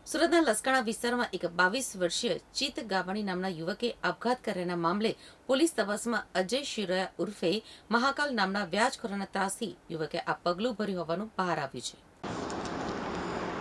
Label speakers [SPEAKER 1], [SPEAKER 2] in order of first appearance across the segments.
[SPEAKER 1] સુરતના લસકાણા વિસ્તારમાં એક 22 વર્ષીય ચિત ગાવાણી નામના યુવકે આપઘાત કર્યાના મામલે પોલીસ તપાસમાં અજય શિરોયા ઉર્ફે મહાકાલ નામના વ્યાજખોરોના ત્રાસથી યુવકે આ પગલું ભર્યું હોવાનું બહાર આવ્યું છે.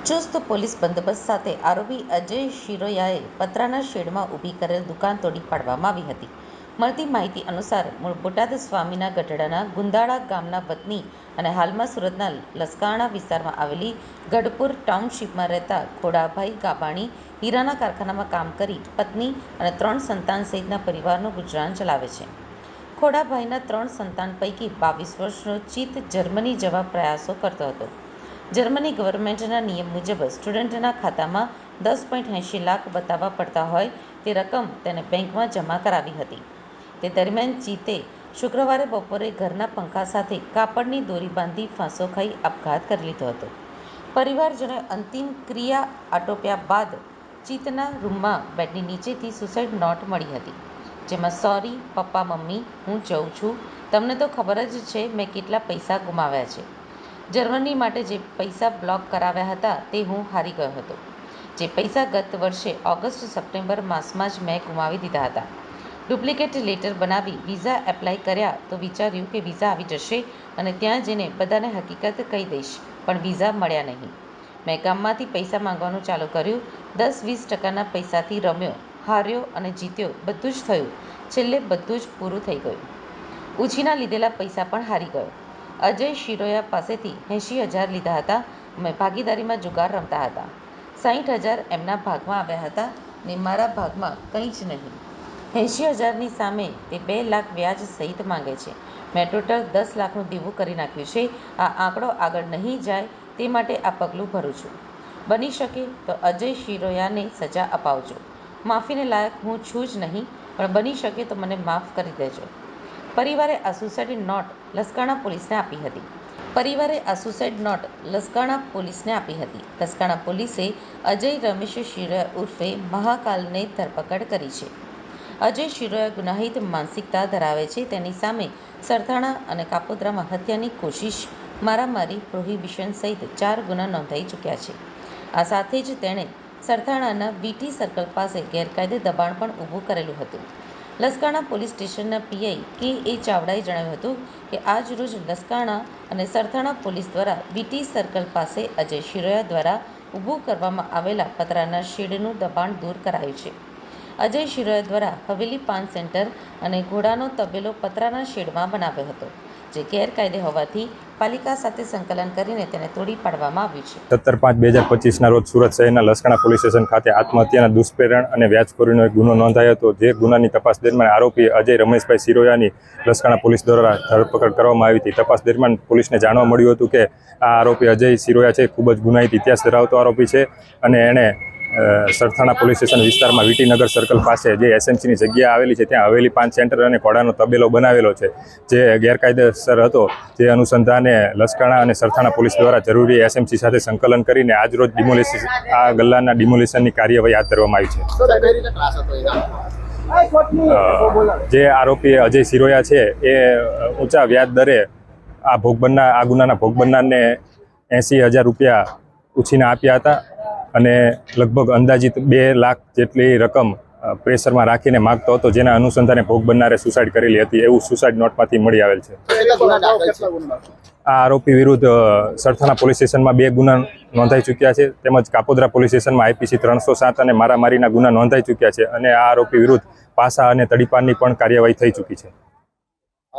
[SPEAKER 1] ચુસ્ત પોલીસ બંદોબસ્ત સાથે આરોપી અજય શિરોયાએ પતરાના શેડમાં ઊભી કરેલ દુકાન તોડી પાડવામાં આવી હતી. મળતી માહિતી અનુસાર મૂળ બોટાદ સ્વામીના ગઢડાના ગુંદાળા ગામના વતની અને હાલમાં સુરતના લસકાણા વિસ્તારમાં આવેલી ગઢપુર ટાઉનશીપમાં રહેતા ખોડાભાઈ ગાબાણી હીરાના કારખાનામાં કામ કરી પત્ની અને 3 સંતાન સહિતના પરિવારનું ગુજરાન ચલાવે છે. ખોડાભાઈના 3 સંતાન પૈકી 22 વર્ષનો ચિત જર્મની જવા પ્રયાસો કરતો હતો. જર્મની ગવર્મેન્ટના નિયમ મુજબ સ્ટુડન્ટના ખાતામાં 10.80 લાખ બતાવવા પડતા હોય તે રકમ તેને બેંકમાં જમા કરાવી હતી. તે દરમિયાન ચિતે શુક્રવારે બપોરે ઘરના પંખા સાથે કાપડની દોરી બાંધી ફાંસો ખાઈ આપઘાત કરી લીધો હતો. પરિવારજનોએ અંતિમ ક્રિયા આટોપ્યા બાદ ચિતના રૂમમાં બેડની નીચેથી સુસાઇડ નોટ મળી હતી, જેમાં સોરી પપ્પા મમ્મી, હું જઉં છું, તમને તો ખબર જ છે મેં કેટલા પૈસા ગુમાવ્યા છે. જર્મની માટે જે પૈસા બ્લોક કરાવ્યા હતા તે હું હારી ગયો હતો. જે પૈસા ગત વર્ષે ઓગસ્ટ-સપ્ટેમ્બર માસમાં જ મેં ગુમાવી દીધા હતા. ડુપ્લિકેટ લેટર બનાવી વિઝા એપ્લાય કર્યા તો વિચાર્યું કે વિઝા આવી જશે અને ત્યાં જઈને બધાને હકીકત કહી દઈશ, પણ વિઝા મળ્યા નહીં. મેં ગામમાંથી પૈસા માંગવાનું ચાલુ કર્યું. 10-20% પૈસાથી રમ્યો, હાર્યો અને જીત્યો, બધું જ થયું. છેલ્લે બધું જ પૂરું થઈ ગયું. ઉછીના લીધેલા પૈસા પણ હારી ગયો. અજય શિરોયા પાસેથી 80,000 લીધા હતા. અમે ભાગીદારીમાં જુગાર રમતા હતા. 60,000 એમના ભાગમાં આવ્યા હતા ને મારા ભાગમાં કંઈ જ નહીં. 80,000ની સામે તે 2 લાખ વ્યાજ સહિત માંગે છે. મેં ટોટલ 10 લાખનું દેવું કરી નાખ્યું છે. આ આંકડો આગળ નહીં જાય તે માટે આ પગલું ભરું છું. બની શકે તો અજય શિરોયાને સજા અપાવજો. માફીને લાયક હું છું જ નહીં, પણ બની શકે તો મને માફ કરી દેજો. પરિવારે આ સુસાઇડ નોટ લસકાણા પોલીસને આપી હતી. લસકાણા પોલીસે અજય રમેશ શિરોયા ઉર્ફે મહાકાલને ધરપકડ કરી છે. અજય શિરોયા ગુનાહિત માનસિકતા ધરાવે છે. તેની સામે સરથાણા અને કાપોદ્રામાં હત્યાની કોશિશ, મારામારી, પ્રોહિબિશન સહિત 4 ગુના નોંધાઈ ચૂક્યા છે. આ સાથે જ તેણે સરથાણાના વીટી સર્કલ પાસે ગેરકાયદે દબાણ પણ ઊભું કરેલું હતું. લસકાણા પોલીસ સ્ટેશનના પીઆઈ કે.એ. ચાવડાએ જણાવ્યું હતું કે આજરોજ લસકાણા અને સરથાણા પોલીસ દ્વારા વીટી સર્કલ પાસે અજય શિરોયા દ્વારા ઊભું કરવામાં આવેલા પતરાના શેડનું દબાણ દૂર કરાયું છે. અજય શિરોયા દ્વારા હવેલી પાન સેન્ટર અને ઘોડાનો તબેલો પતરાના શેડમાં બનાવ્યો હતો, જે ગેરકાયદે હોવાથી પાલિકા સાથે સંકલન કરીને તેને તોડી પાડવામાં આવ્યું છે.
[SPEAKER 2] 17/5/2025ના રોજ સુરત શહેરના લસકાણા પોલીસ સ્ટેશન ખાતે આત્મહત્યાના દુષ્પ્રેરણ અને વ્યાજખોરીનો એક ગુનો નોંધાયો હતો. જે ગુનાની તપાસ દરમિયાન આરોપી અજય રમેશભાઈ શિરોયાની લસકાણા પોલીસ દ્વારા ધરપકડ કરવામાં આવી હતી. તપાસ દરમિયાન પોલીસને જાણવા મળ્યું હતું કે આ આરોપી અજય શિરોયા છે ખૂબ જ ગુનાહિત ઇતિહાસ ધરાવતો આરોપી છે અને એણે સરથાણા પોલીસ સ્ટેશન વિસ્તારમાં વીટીનગર સર્કલ પાસે જે એસએમસીની જગ્યા આવેલી છે ત્યાં હવેલી પાન સેન્ટર અને ઘોડાનો તબેલો બનાવેલો છે, જે ગેરકાયદેસર હતો. જે અનુસંધાને લસકાણા અને સરથાણા પોલીસ દ્વારા જરૂરી એસએમસી સાથે સંકલન કરીને આજરોજ આ ગલ્લાના ડિમોલિશનની કાર્યવાહી હાથ ધરવામાં આવી છે. જે આરોપી અજય શિરોયા છે એ ઊંચા વ્યાજ દરે આ ગુનાના ભોગ બનનારને 80,000 રૂપિયા ઉછીના આપ્યા હતા અને લગભગ અંદાજિત 2 લાખ જેટલી રકમ પ્રેશરમાં રાખીને માગતો હતો, જેના અનુસંધાને ભોગ બનનારે સુસાઇડ કરેલી હતી એવું સુસાઇડ નોટમાંથી મળી આવેલ છે. આ આરોપી વિરુદ્ધ સરથાણા પોલીસ સ્ટેશનમાં 2 ગુના નોંધાઈ ચૂક્યા છે, તેમજ કાપોદ્રા પોલીસ સ્ટેશનમાં આઈપીસી 307 અને મારામારીના ગુના નોંધાઈ ચૂક્યા છે અને આ આરોપી વિરુદ્ધ પાસા અને તડીપારની પણ કાર્યવાહી થઈ ચૂકી છે.